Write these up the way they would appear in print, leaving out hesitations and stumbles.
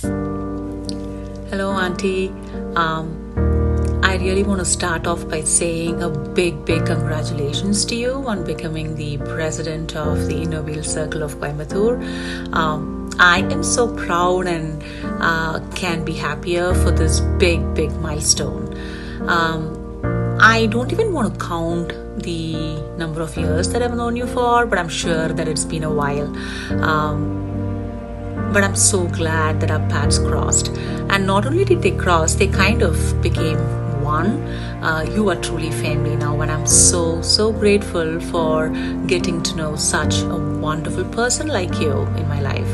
Hello, Auntie. I really want to start off by saying a big congratulations to you on becoming the president of the Inner Wheel Circle of Coimbatore. I am so proud and can be happier for this big milestone. I don't even want to count the number of years that I've known you for, but I'm sure that it's been a while. But I'm so glad that our paths crossed. And not only did they cross, they kind of became one. You are truly family now, and I'm so grateful for getting to know such a wonderful person like you in my life.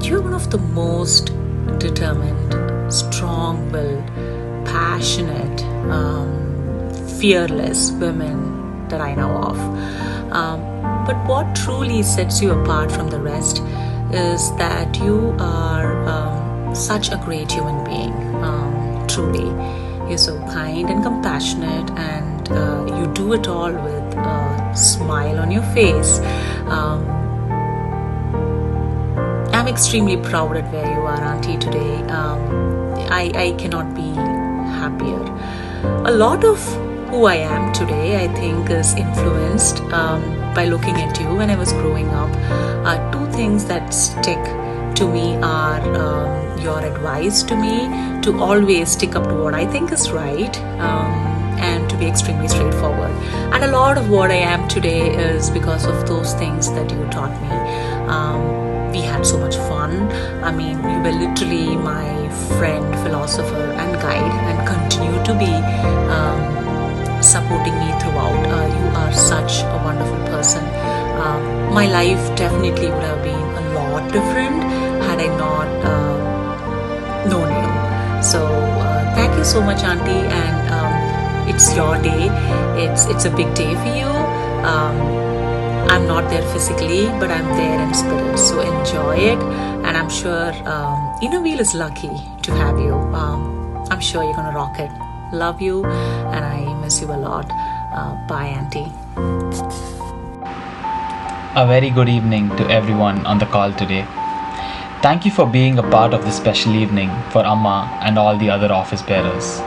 You're one of the most determined, strong-willed, passionate, fearless women that I know of. But what truly sets you apart from the rest is that you are such a great human being. Truly, you're so kind and compassionate, and you do it all with a smile on your face. I'm extremely proud at where you are, Auntie, today. I cannot be happier. A lot of who I am today, I think, is influenced by looking at you when I was growing up. Two things that stick to me are your advice to me to always stick up to what I think is right, and to be extremely straightforward. And a lot of what I am today is because of those things that you taught me. We had so much fun. I mean, you were literally my friend, philosopher, and guide, and continue to be supporting me throughout. You are such a wonderful person. My life definitely would have been a lot different had I not known you. So thank you so much, Auntie, and it's your day. It's a big day for you. I'm not there physically, but I'm there in spirit. So enjoy it, and I'm sure Inner Wheel is lucky to have you. I'm sure you're gonna rock it. Love you, and I miss you a lot. Bye, Auntie. A very good evening to everyone on the call today. Thank you for being a part of this special evening for Amma and all the other office bearers.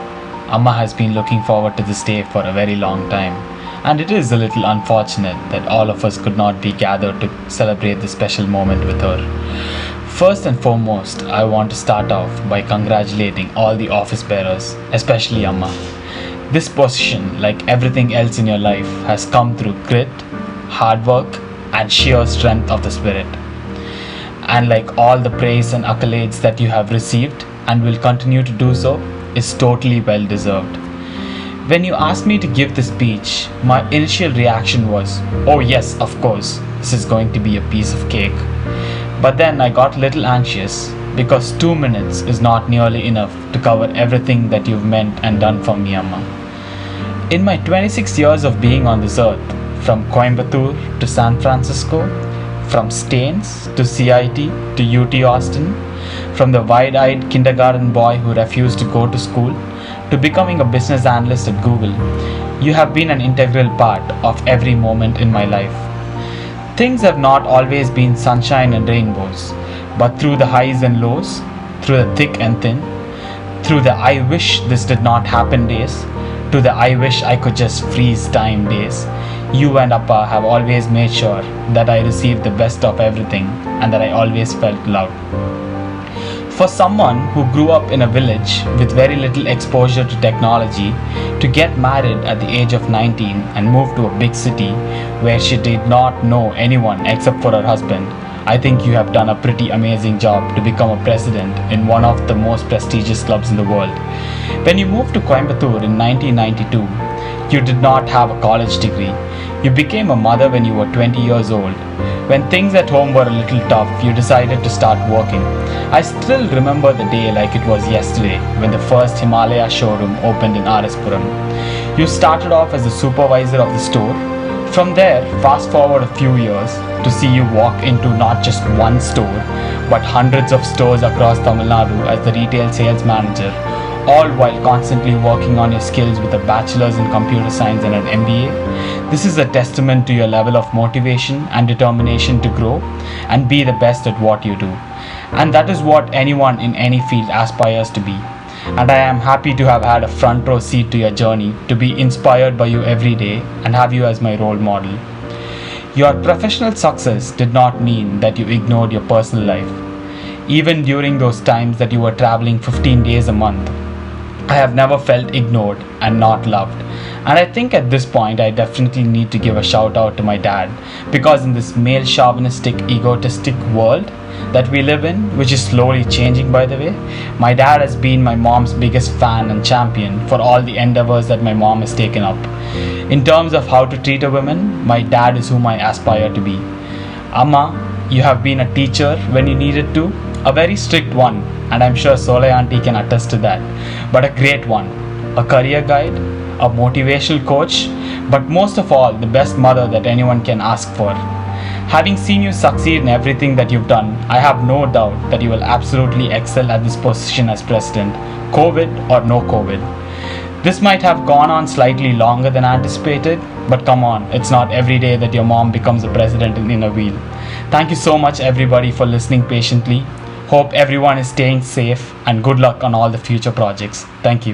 Amma has been looking forward to this day for a very long time, and it is a little unfortunate that all of us could not be gathered to celebrate this special moment with her. First and foremost, I want to start off by congratulating all the office bearers, especially Amma. This position, like everything else in your life, has come through grit, hard work, and sheer strength of the spirit. And like all the praise and accolades that you have received and will continue to do so, is totally well deserved. When you asked me to give this speech, my initial reaction was, oh yes, of course, this is going to be a piece of cake. But then I got a little anxious because 2 minutes is not nearly enough to cover everything that you've meant and done for me, Amma. In my 26 years of being on this earth, from Coimbatore to San Francisco, from Staines to CIT to UT Austin, from the wide-eyed kindergarten boy who refused to go to school to becoming a business analyst at Google, you have been an integral part of every moment in my life. Things have not always been sunshine and rainbows, but through the highs and lows, through the thick and thin, through the I wish this did not happen days, to the I wish I could just freeze time days, you and Appa have always made sure that I received the best of everything and that I always felt loved. For someone who grew up in a village with very little exposure to technology, to get married at the age of 19 and move to a big city where she did not know anyone except for her husband, I think you have done a pretty amazing job to become a president in one of the most prestigious clubs in the world. When you moved to Coimbatore in 1992, you did not have a college degree. You became a mother when you were 20 years old. When things at home were a little tough, you decided to start working. I still remember the day like it was yesterday when the first Himalaya showroom opened in RS Puram. You started off as the supervisor of the store. From there, fast forward a few years to see you walk into not just one store, but hundreds of stores across Tamil Nadu as the retail sales manager, all while constantly working on your skills with a bachelor's in computer science and an MBA. This is a testament to your level of motivation and determination to grow and be the best at what you do. And that is what anyone in any field aspires to be. And I am happy to have had a front row seat to your journey, to be inspired by you every day and have you as my role model. Your professional success did not mean that you ignored your personal life. Even during those times that you were traveling 15 days a month, I have never felt ignored and not loved. And I think at this point, I definitely need to give a shout out to my dad, because in this male chauvinistic, egotistic world that we live in, which is slowly changing by the way, my dad has been my mom's biggest fan and champion for all the endeavors that my mom has taken up. In terms of how to treat a woman, my dad is whom I aspire to be. Amma, you have been a teacher when you needed to, a very strict one, and I'm sure Solay auntie can attest to that, but a great one, a career guide, a motivational coach, but most of all, the best mother that anyone can ask for. Having seen you succeed in everything that you've done, I have no doubt that you will absolutely excel at this position as president, COVID or no COVID. This might have gone on slightly longer than anticipated, but come on, it's not every day that your mom becomes a president in a wheel. Thank you so much everybody for listening patiently. Hope everyone is staying safe and good luck on all the future projects. Thank you.